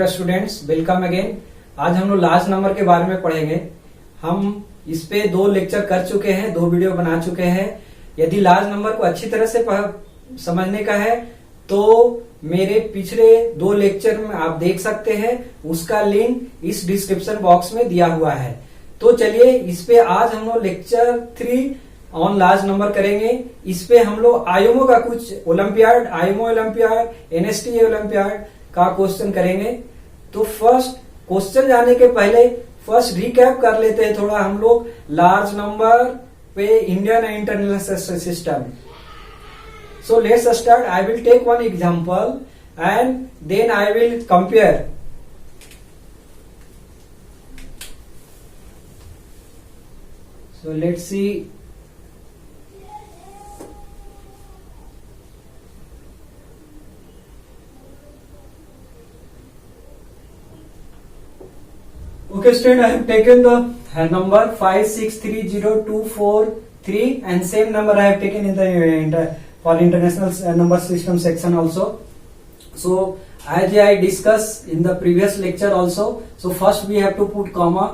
Students, welcome again. आज हम लोग लार्ज नंबर के बारे में पढ़ेंगे। हम इस पे 2 लेक्चर कर चुके हैं, 2 वीडियो बना चुके हैं। यदि लार्ज नंबर को अच्छी तरह से समझने का है तो मेरे पिछले 2 लेक्चर में आप देख सकते हैं, उसका लिंक इस डिस्क्रिप्शन बॉक्स में दिया हुआ है। तो चलिए इस पे आज हम लोग लेक्चर 3 ऑन लार्ज नंबर करेंगे। इस पे हम लोग आईएमओ का कुछ ओलंपियाड, आईएमओ ओलंपियाड, एनएसटीए ओलंपियाड का क्वेश्चन करेंगे। तो फर्स्ट क्वेश्चन जाने के पहले फर्स्ट रिकैप कर लेते हैं थोड़ा हम लोग लार्ज नंबर पे Indian and international system. So let's start. I will take one example and then I will compare. So let's see. Okay, student, I have taken the number 5630243 and same number I have taken in the for international number system section also. So as I discussed in the previous lecture also, so first we have to put comma.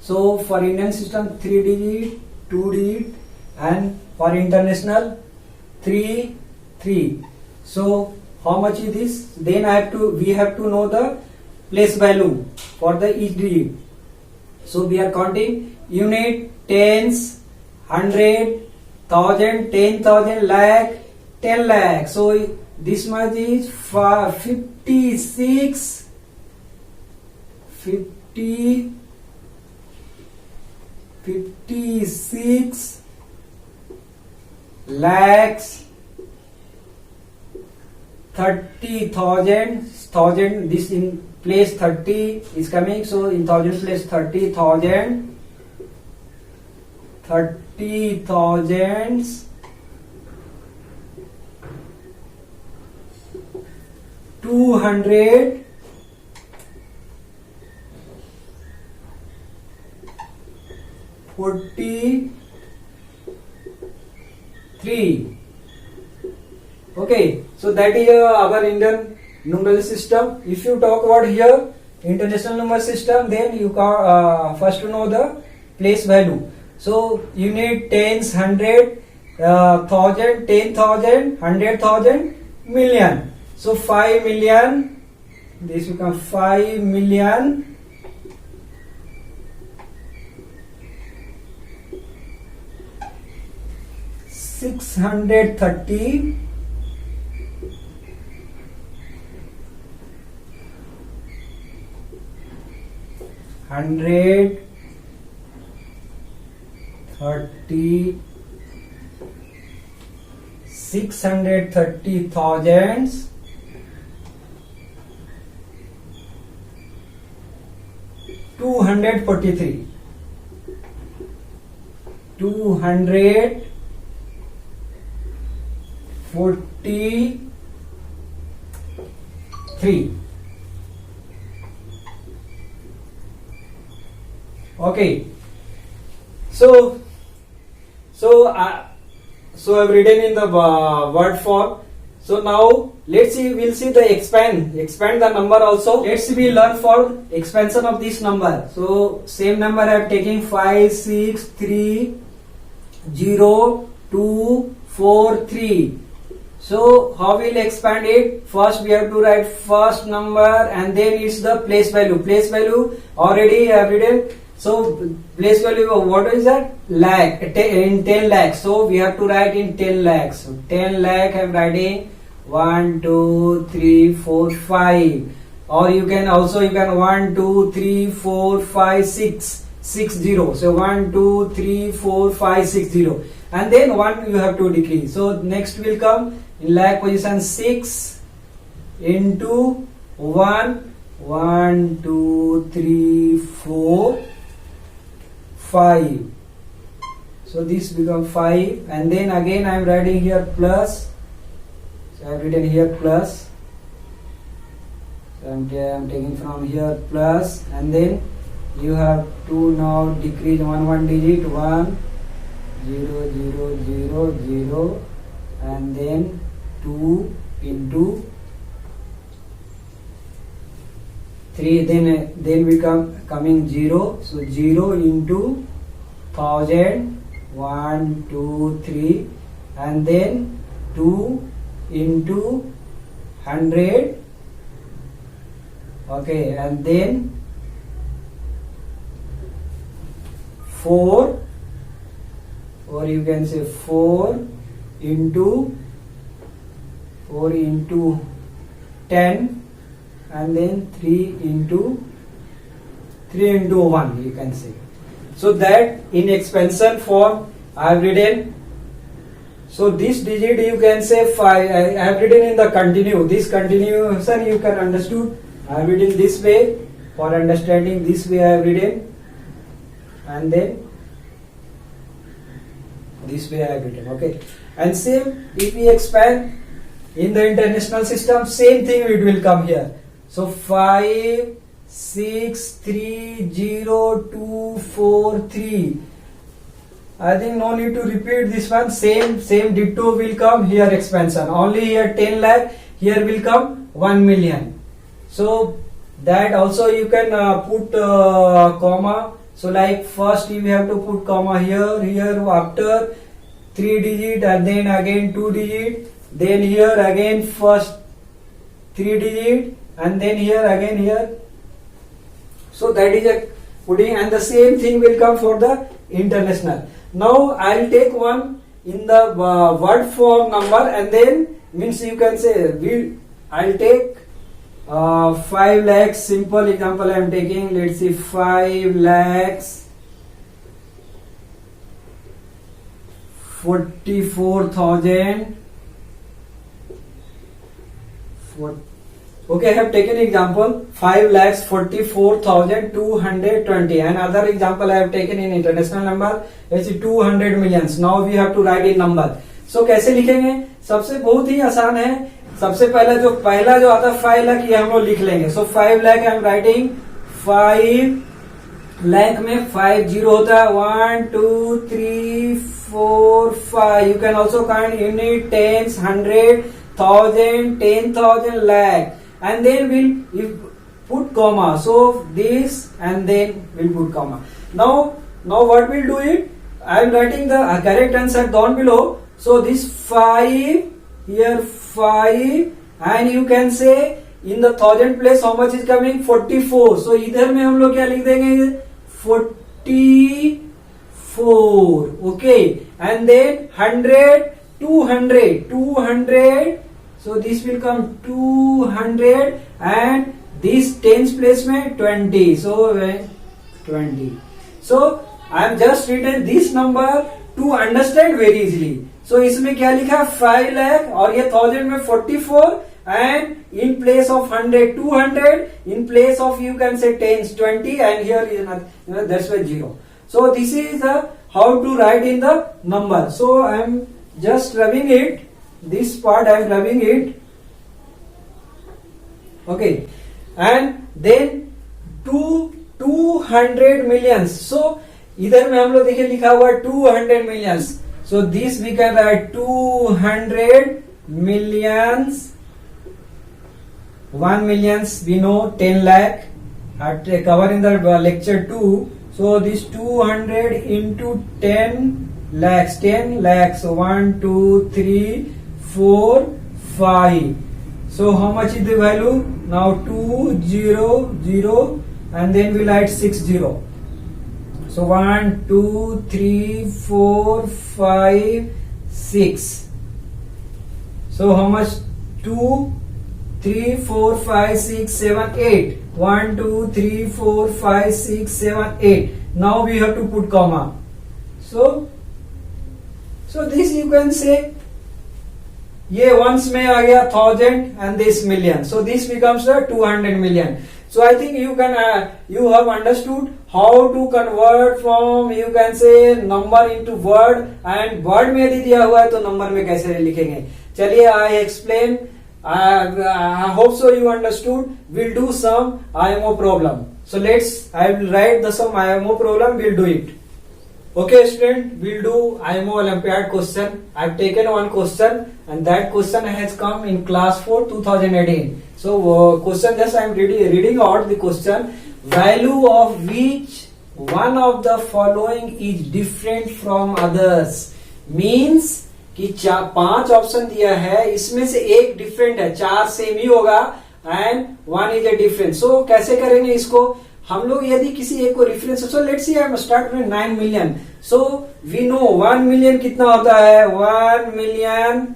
So for Indian system 3 digit, 2 digit, and for international 3. So how much is this? Then we have to know the place value for the each digit. So we are counting unit, tens, 100, 1000, 10,000, lakh, 10 lakh. So this much is 56 lakhs 30,000. This in place 30 is coming, so in thousand place 30,000, 30,000s, 200, 43. Okay, so that is our Indian numerical system. If you talk about here international number system, then you first to know the place value. So unit, tens, 100, 1000, 10,000, 100,000, million. So 5 million, this becomes 5 million 630 630,000s 243. 243. Okay, so I've written in the word form. So now we'll see the expand the number also. We learn for expansion of this number. So same number I am taking 5630243. So how we'll expand it? First we have to write first number and then it's the place value. Place value already I have written. So place value, what is that? Lakh, in 10 lakhs. So we have to write in 10 lakhs. So 10 lakh I am writing 1, 2, 3, 4, 5. Or you can 1, 2, 3, 4, 5, 6, 0. So 1, 2, 3, 4, 5, 6, 0. And then 1 you have to decrease. So next will come in lakh position 6 into 1, 1, 2, 3, 4, 5. So this becomes 5, and then again I am writing here plus. So I have written here plus. So I am taking from here plus, and then you have to now decrease one digit, 1, 0, 0, 0, 0, and then 2 into 3, then we coming 0. So 0 into 1000, 1, 2, 3, and then 2 into 100. Okay, and then 4, or you can say 4 into 10, and then 3 into 1, you can say. So that in expansion form I have written. So this digit you can say 5. I have written in the continue. This continuation you can understood. I have written this way. For understanding this way I have written, and then this way I have written. Okay. And same if we expand in the international system, same thing it will come here. So 5, 6, 3, 0, 2, 4, 3. I think no need to repeat this one. Same ditto will come here expansion. Only here 10 lakh. Here will come 1 million. So that also you can put comma. So like first you have to put comma here after 3 digit, and then again 2 digit. Then here again first 3 digit, and then here again here. So that is a putting, and the same thing will come for the international. Now I will take one in the word form number, and then means you can say I will take 5 lakhs. Simple example I am taking. Let's see, 5 lakhs 44,000. Okay, I have taken example 5 lakhs 44,220. And other example I have taken in international number, let's see, 200 millions. Now we have to write in number. So कैसे लिखेंगे? सबसे बहुत ही आसान है. सबसे पहला जो आता है 5 लाख, ये हम लोग लिख लेंगे. So 5 lakh I am writing. 5 lakh में 5 0 होता है. 1, 2, 3, 4, 5. You can also count unit, tens, 100, 1000, 10,000, lakh. And then we'll put comma. So this, and then we'll put comma. Now what we'll do it? I am writing the correct answer down below. So this 5 here 5, and you can say in the 1000 place how much is coming? 44. So इधर में हम लोग क्या लिख देंगे? 44. Okay, and then 100, 200. So this will come 200, and this tens place में 20. So 20. So I am just written this number to understand very easily. So इसमें क्या लिखा? 5 lakh, और ये 1000 में 44, and in place of 100 200, in place of you can say tens 20, and here is that's why 0. So this is the how to write in the number. So I am just rubbing it. This part I am rubbing it. Okay, and then 200 millions. So इधर में हम लोग देखिए लिखा हुआ 200 millions. So this we can write 200 millions. 1 millions we know 10 lakh. I cover in the lecture 2. So this 200 into 10 lakhs. 10 lakhs. So 1, 2, 3, 4, 5. So how much is the value? Now 200, and then we write 60. So 1, 2, 3, 4, 5, 6. So how much? 2, 3, 4, 5, 6, 7, 8. 1, 2, 3, 4, 5, 6, 7, 8. Now we have to put comma. So this you can say, ये ones में आ गया 1000 and this million. So this becomes the 200 million. So I think you can you have understood how to convert from you can say number into word, and word में यदि दिया हुआ है तो number में कैसे लिखेंगे. चलिए I explain. I hope so you understood. We'll do some IMO problem. So I will write the some IMO problem. We'll do it. Okay, student, we'll do IMO Olympiad question. I've taken one question, and that question has come in class 4 2018. So question, just I'm reading out the question. Value of which one of the following is different from others? Means कि 5 option दिया है, इसमें से एक different है, 4 same ही होगा and 1 is a different. So कैसे करेंगे इसको हम लोग? यदि किसी एक को reference, so let's see I am start with 9 million. So we know 1 million कितना होता है? 1 million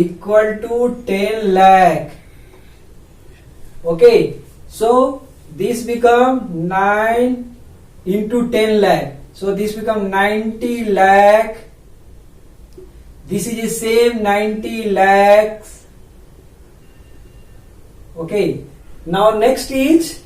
equal to 10 lakh. Okay, so this become 9 into 10 lakh. So this become 90 lakh. This is the same 90 lakhs. Okay. Now next is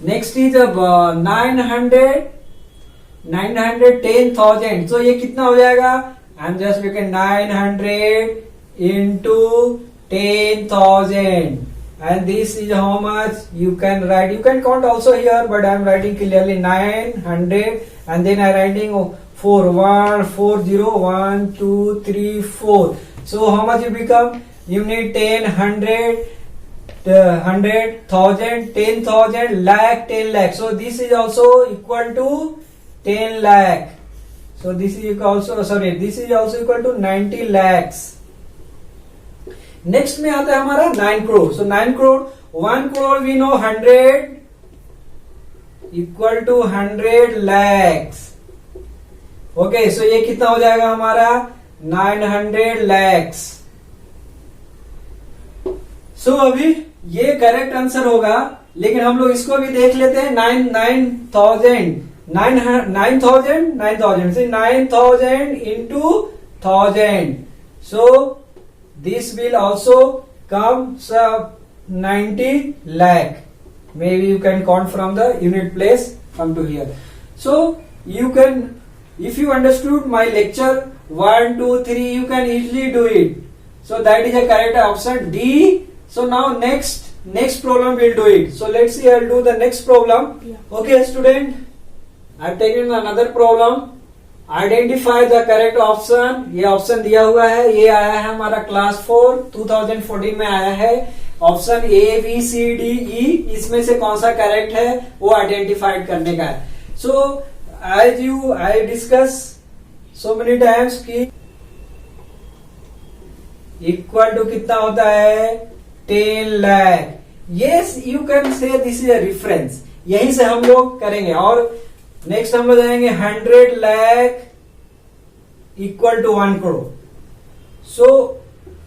910,000. So ये कितना हो जाएगा? I'm just looking 900 into 10,000. And this is how much you can write. You can count also here, but I am writing clearly 900, and then I writing 4 1 4 0 1 2 3 4. So how much you become? You need 10 100 100,000 10,000 lakh 10 lakh. So this is also equal to 10 lakh. So this is also this is also equal to 90 lakhs. Next में आता है हमारा 9 crore. So 9 crore, 1 crore we know 100 equal to 100 lakhs. Okay, so ये कितना हो जाएगा हमारा? 900 लैक्स. सो अभी ये करेक्ट आंसर होगा, लेकिन हम लोग इसको भी देख लेते हैं. 9,000 into 1000. So this will also come 90 lakh. Maybe you can count from the unit place come to here. So you can, if you understood my lecture 1 2 3, you can easily do it. So that is a correct option D. So now next problem we'll do it. So let's see, I'll do the next problem. Okay student, I've taken another problem. Identify the correct option. ये option दिया हुआ है, ये आया है हमारा class 4 2014 में आया है. Option A B C D E, इसमें से कौन सा करेक्ट है वो आइडेंटिफाइड करने का है. So as you I discuss so many times कि इक्वल टू कितना होता है? 10 lakh. Yes, you can say this is a reference. यहीं से हम लोग करेंगे. और नेक्स्ट हम लोग जाएंगे 100 लाख इक्वल टू 1 करोड़. सो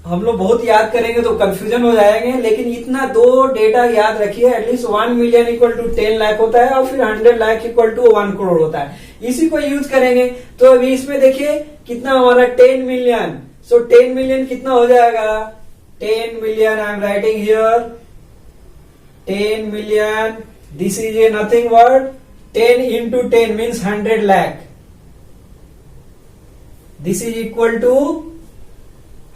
हम लोग बहुत याद करेंगे तो कंफ्यूजन हो जाएंगे, लेकिन इतना दो डेटा याद रखिए. At least 1 million equal to 10 lakh होता है, और फिर 100 लाख इक्वल टू 1 करोड़ होता है. इसी को यूज करेंगे. तो अभी इसमें देखिए कितना हमारा 10 मिलियन. सो 10 मिलियन कितना हो जाएगा? 10 million I am writing here 10 million. This is a nothing word. 10 into 10 means 100 lakh. This is equal to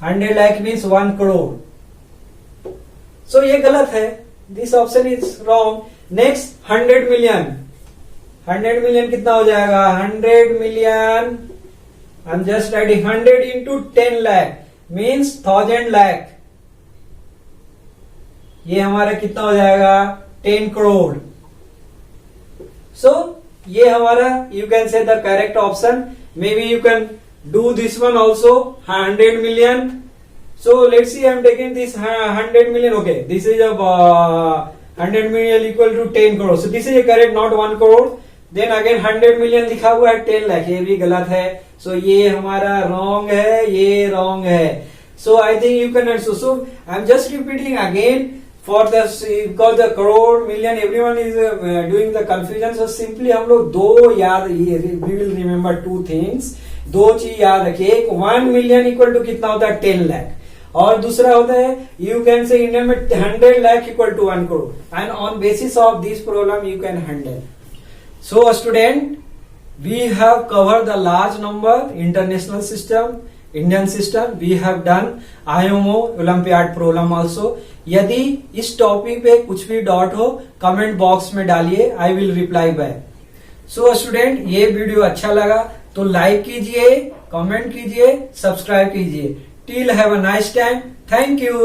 100 lakh means 1 crore. So ये गलत है. This option is wrong. Next 100 million. 100 million कितना हो जाएगा? 100 million. I'm just writing 100 into 10 lakh means 1000 lakh. ये हमारा कितना हो जाएगा? 10 करोड़. So ये हमारा you can say the correct option. Maybe you can do this one also 100 million. So let's see, I'm taking this 100 million. Okay, this is a 100 million equal to 10 crore. So this is correct, not 1 crore. Then again 100 million लिखा हुआ है 10 लाख, ये भी गलत है. So ये हमारा wrong है, ये wrong है. So I think you can also. So I'm just repeating again. For the because the crore million everyone is doing the confusion. So simply हम लोग दो याद, we will remember 2 things. 2 चीज याद रखिए. एक 1 मिलियन इक्वल टू कितना होता है? 10 लाख. और दूसरा होता है यू कैन से इंडिया में 100 lakh equal to 1 crore. And on basis of this problem you can handle. So student, we have cover the large number international system, Indian system. We have done IMO olympiad problem also. यदि इस topic पे कुछ भी doubt हो comment box में डालिए, I will reply back. So student, ये video अच्छा लगा तो लाइक कीजिए, कमेंट कीजिए, सब्सक्राइब कीजिए. Till have a nice time. Thank you.